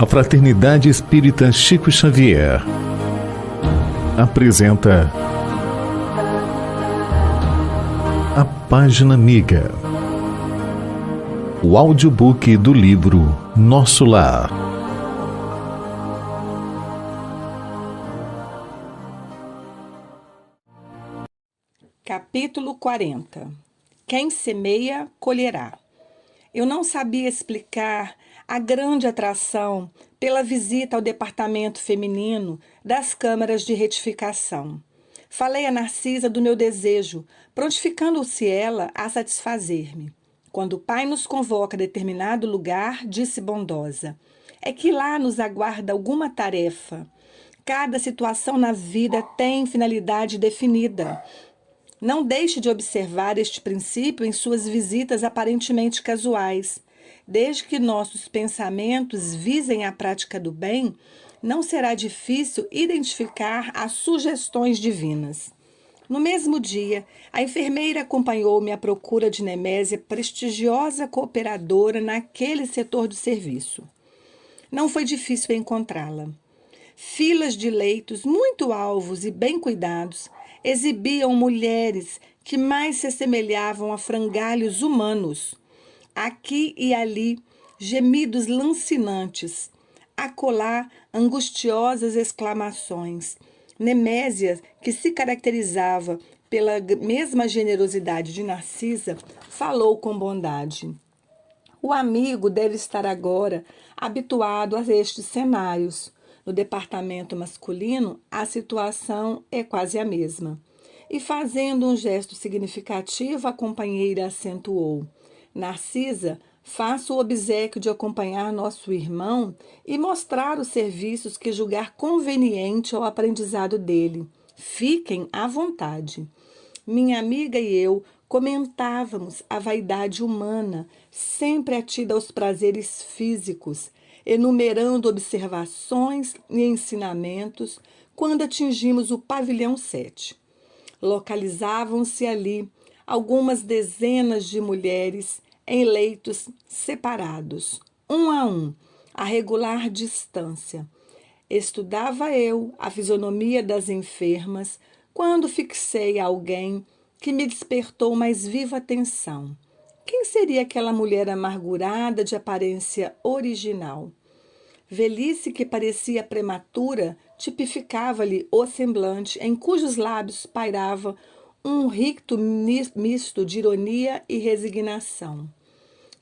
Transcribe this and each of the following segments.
A Fraternidade Espírita Chico Xavier apresenta A Página Amiga, o audiobook do livro Nosso Lar. Capítulo 40. Quem semeia, colherá. Eu não sabia explicar a grande atração pela visita ao departamento feminino das câmaras de retificação. Falei a Narcisa do meu desejo, prontificando-se ela a satisfazer-me. Quando o pai nos convoca a determinado lugar, disse bondosa, é que lá nos aguarda alguma tarefa. Cada situação na vida tem finalidade definida. Não deixe de observar este princípio em suas visitas aparentemente casuais. Desde que nossos pensamentos visem a prática do bem, não será difícil identificar as sugestões divinas. No mesmo dia, a enfermeira acompanhou-me à procura de Nemésia, prestigiosa cooperadora naquele setor do serviço. Não foi difícil encontrá-la. Filas de leitos muito alvos e bem cuidados exibiam mulheres que mais se assemelhavam a frangalhos humanos. Aqui e ali, gemidos lancinantes, acolá angustiosas exclamações. Nemésia, que se caracterizava pela mesma generosidade de Narcisa, falou com bondade. O amigo deve estar agora habituado a estes cenários. No departamento masculino, a situação é quase a mesma. E fazendo um gesto significativo, a companheira acentuou. Narcisa, faça o obséquio de acompanhar nosso irmão e mostrar os serviços que julgar conveniente ao aprendizado dele. Fiquem à vontade. Minha amiga e eu comentávamos a vaidade humana, sempre atida aos prazeres físicos, enumerando observações e ensinamentos quando atingimos o pavilhão 7. Localizavam-se ali algumas dezenas de mulheres em leitos separados, um a regular distância. Estudava eu a fisionomia das enfermas quando fixei alguém que me despertou mais viva atenção. Quem seria aquela mulher amargurada de aparência original? Velhice que parecia prematura tipificava-lhe o semblante em cujos lábios pairava um ricto misto de ironia e resignação.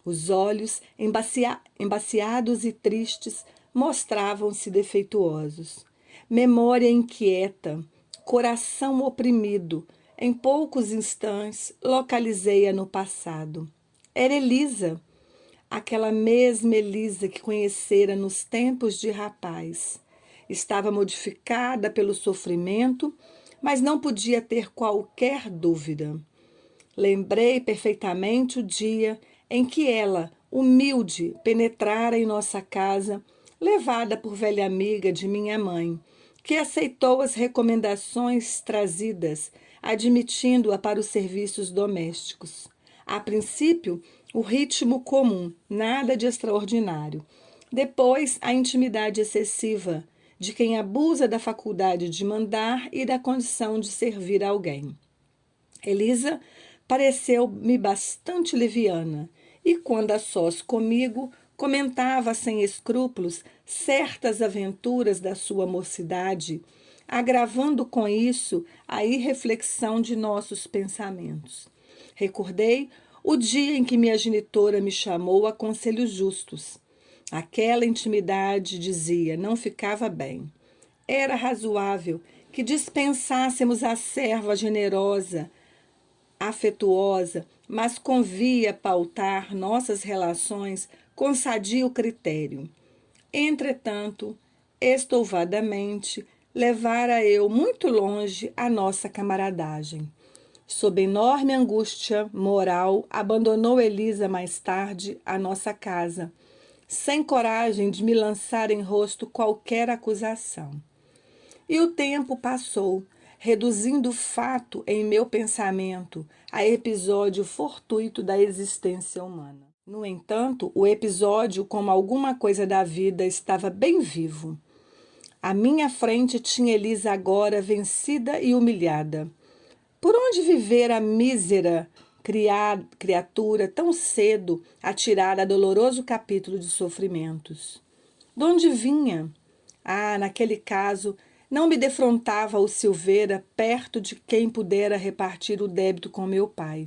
Os olhos, embaciados e tristes, mostravam-se defeituosos. Memória inquieta, coração oprimido, em poucos instantes localizei-a no passado. Era Elisa, aquela mesma Elisa que conhecera nos tempos de rapaz. Estava modificada pelo sofrimento, mas não podia ter qualquer dúvida. Lembrei perfeitamente o dia em que ela, humilde, penetrara em nossa casa, levada por velha amiga de minha mãe, que aceitou as recomendações trazidas, admitindo-a para os serviços domésticos. A princípio, o ritmo comum, nada de extraordinário. Depois, a intimidade excessiva de quem abusa da faculdade de mandar e da condição de servir alguém. Elisa pareceu-me bastante leviana e, quando a sós comigo, comentava sem escrúpulos certas aventuras da sua mocidade, agravando com isso a irreflexão de nossos pensamentos. Recordei o dia em que minha genitora me chamou a conselhos justos. Aquela intimidade, dizia, não ficava bem. Era razoável que dispensássemos a serva generosa, afetuosa, mas convia pautar nossas relações com sadio critério. Entretanto, estouvadamente, levara eu muito longe a nossa camaradagem. Sob enorme angústia moral, abandonou Elisa mais tarde a nossa casa, sem coragem de me lançar em rosto qualquer acusação. E o tempo passou, reduzindo o fato em meu pensamento a episódio fortuito da existência humana. No entanto, o episódio, como alguma coisa da vida, estava bem vivo. À minha frente tinha Elisa agora vencida e humilhada. Por onde viver a mísera criatura tão cedo atirada a doloroso capítulo de sofrimentos? De onde vinha? Ah, naquele caso, não me defrontava o Silveira perto de quem pudera repartir o débito com meu pai.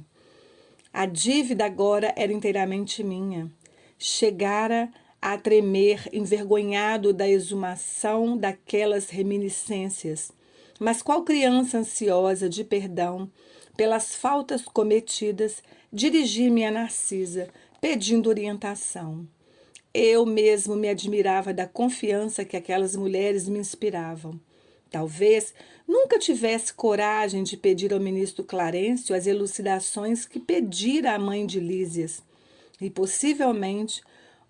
A dívida agora era inteiramente minha. Chegara a tremer, envergonhado da exumação daquelas reminiscências. Mas qual criança ansiosa de perdão pelas faltas cometidas, dirigi-me a Narcisa, pedindo orientação. Eu mesmo me admirava da confiança que aquelas mulheres me inspiravam. Talvez nunca tivesse coragem de pedir ao ministro Clarencio as elucidações que pedira à mãe de Lísias. E possivelmente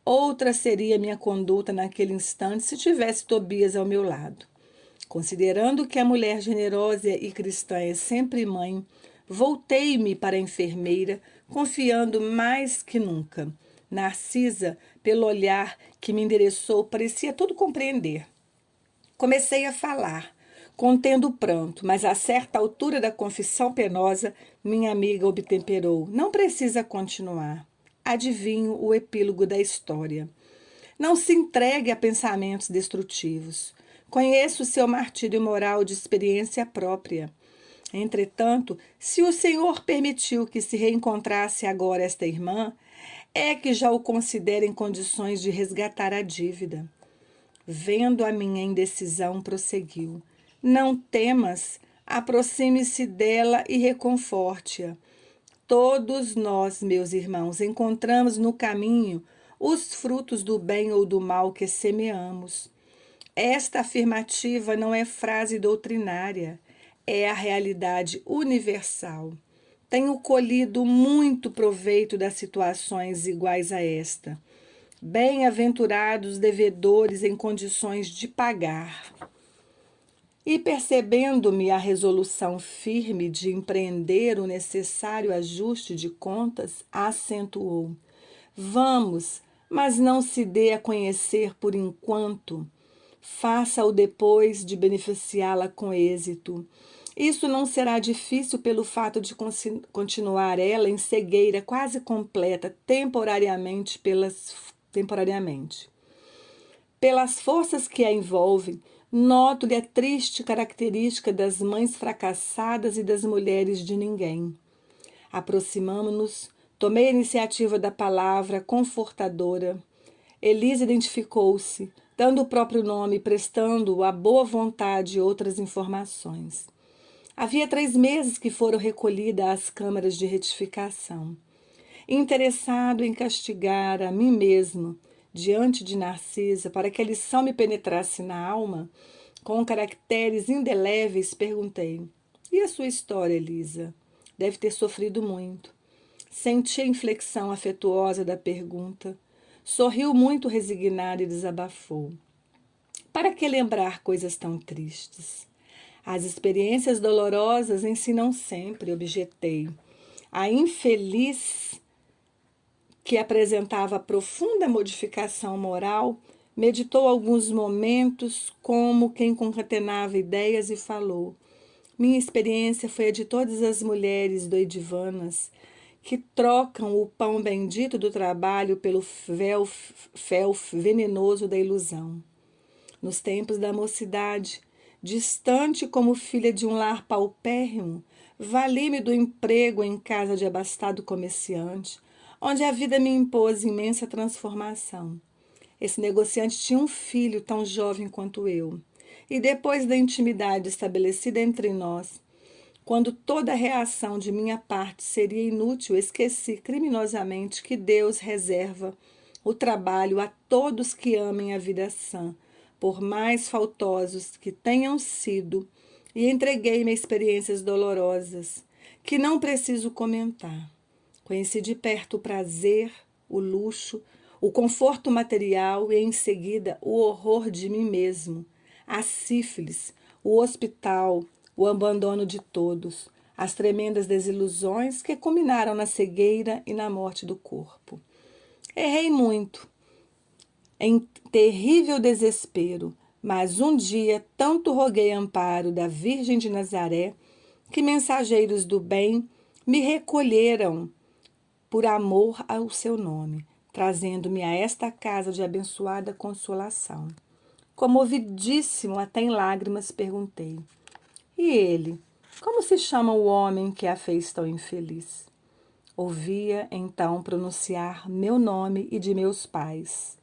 outra seria minha conduta naquele instante se tivesse Tobias ao meu lado. Considerando que a mulher generosa e cristã é sempre mãe, voltei-me para a enfermeira, confiando mais que nunca. Narcisa, pelo olhar que me endereçou, parecia tudo compreender. Comecei a falar, contendo o pranto, mas a certa altura da confissão penosa, minha amiga obtemperou. Não precisa continuar. Adivinho o epílogo da história. Não se entregue a pensamentos destrutivos. Conheço o seu martírio moral de experiência própria. Entretanto, se o Senhor permitiu que se reencontrasse agora esta irmã, é que já o considera em condições de resgatar a dívida. Vendo a minha indecisão, prosseguiu. Não temas, aproxime-se dela e reconforte-a. Todos nós, meus irmãos, encontramos no caminho os frutos do bem ou do mal que semeamos. Esta afirmativa não é frase doutrinária, é a realidade universal. Tenho colhido muito proveito das situações iguais a esta. Bem-aventurados devedores em condições de pagar. E percebendo-me a resolução firme de empreender o necessário ajuste de contas, acentuou: Vamos, mas não se dê a conhecer por enquanto. Faça-o depois de beneficiá-la com êxito. Isso não será difícil pelo fato de continuar ela em cegueira quase completa temporariamente. Pelas forças que a envolvem, noto-lhe a triste característica das mães fracassadas e das mulheres de ninguém. Aproximamo-nos, tomei a iniciativa da palavra confortadora. Elisa identificou-se, dando o próprio nome e prestando à boa vontade outras informações. Havia 3 meses que foram recolhidas às câmaras de retificação. Interessado em castigar a mim mesmo, diante de Narcisa, para que a lição me penetrasse na alma, com caracteres indeléveis, perguntei: E a sua história, Elisa? Deve ter sofrido muito. Senti a inflexão afetuosa da pergunta. Sorriu muito resignada e desabafou. Para que lembrar coisas tão tristes? As experiências dolorosas ensinam sempre, objetei. A infeliz, que apresentava profunda modificação moral, meditou alguns momentos como quem concatenava ideias e falou. Minha experiência foi a de todas as mulheres doidivanas que trocam o pão bendito do trabalho pelo fel venenoso da ilusão. Nos tempos da mocidade, distante como filha de um lar paupérrimo, vali-me do emprego em casa de abastado comerciante, onde a vida me impôs imensa transformação. Esse negociante tinha um filho tão jovem quanto eu, e depois da intimidade estabelecida entre nós, quando toda reação de minha parte seria inútil, esqueci criminosamente que Deus reserva o trabalho a todos que amem a vida sã, por mais faltosos que tenham sido, e entreguei-me a experiências dolorosas, que não preciso comentar. Conheci de perto o prazer, o luxo, o conforto material e, em seguida, o horror de mim mesmo, a sífilis, o hospital, o abandono de todos, as tremendas desilusões que culminaram na cegueira e na morte do corpo. Errei muito, em terrível desespero, mas um dia tanto roguei amparo da Virgem de Nazaré, que mensageiros do bem me recolheram por amor ao seu nome, trazendo-me a esta casa de abençoada consolação. Comovidíssimo, até em lágrimas, perguntei: e ele? Como se chama o homem que a fez tão infeliz? Ouvia então pronunciar meu nome e de meus pais.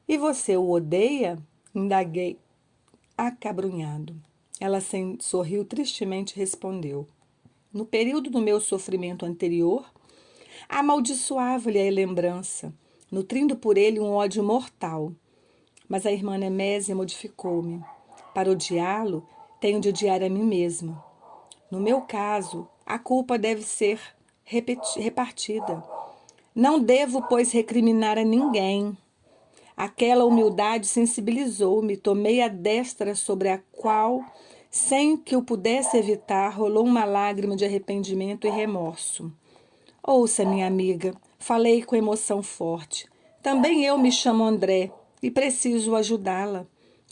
E você o odeia? Indaguei, acabrunhado. Ela sorriu tristemente e respondeu: no período do meu sofrimento anterior, amaldiçoava-lhe a lembrança, nutrindo por ele um ódio mortal. Mas a irmã Nemésia modificou-me. Para odiá-lo, tenho de odiar a mim mesma. No meu caso, a culpa deve ser repartida. Não devo, pois, recriminar a ninguém. Aquela humildade sensibilizou-me, tomei a destra sobre a qual, sem que eu pudesse evitar, rolou uma lágrima de arrependimento e remorso. Ouça, minha amiga, falei com emoção forte. Também eu me chamo André e preciso ajudá-la.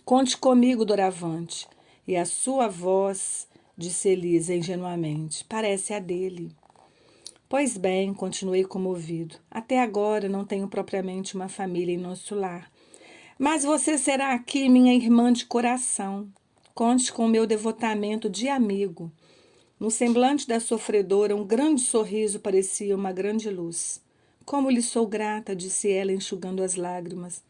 Conte comigo, doravante. E a sua voz, disse Elisa ingenuamente, parece a dele. Pois bem, continuei comovido. Até agora não tenho propriamente uma família em nosso lar. Mas você será aqui minha irmã de coração. Conte com o meu devotamento de amigo. No semblante da sofredora, um grande sorriso parecia uma grande luz. Como lhe sou grata, disse ela, enxugando as lágrimas.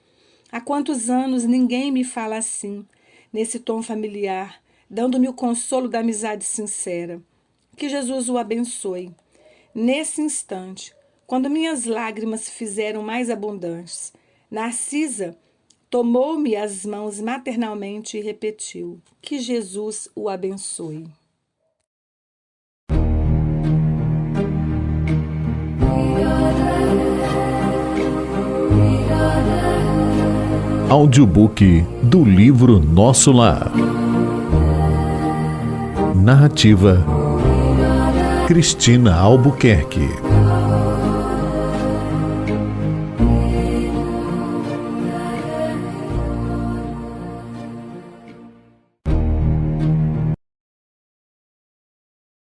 Há quantos anos ninguém me fala assim, nesse tom familiar, dando-me o consolo da amizade sincera. Que Jesus o abençoe. Nesse instante, quando minhas lágrimas se fizeram mais abundantes, Narcisa tomou-me as mãos maternalmente e repetiu: que Jesus o abençoe. Audiobook do livro Nosso Lar. Narrativa Cristina Albuquerque.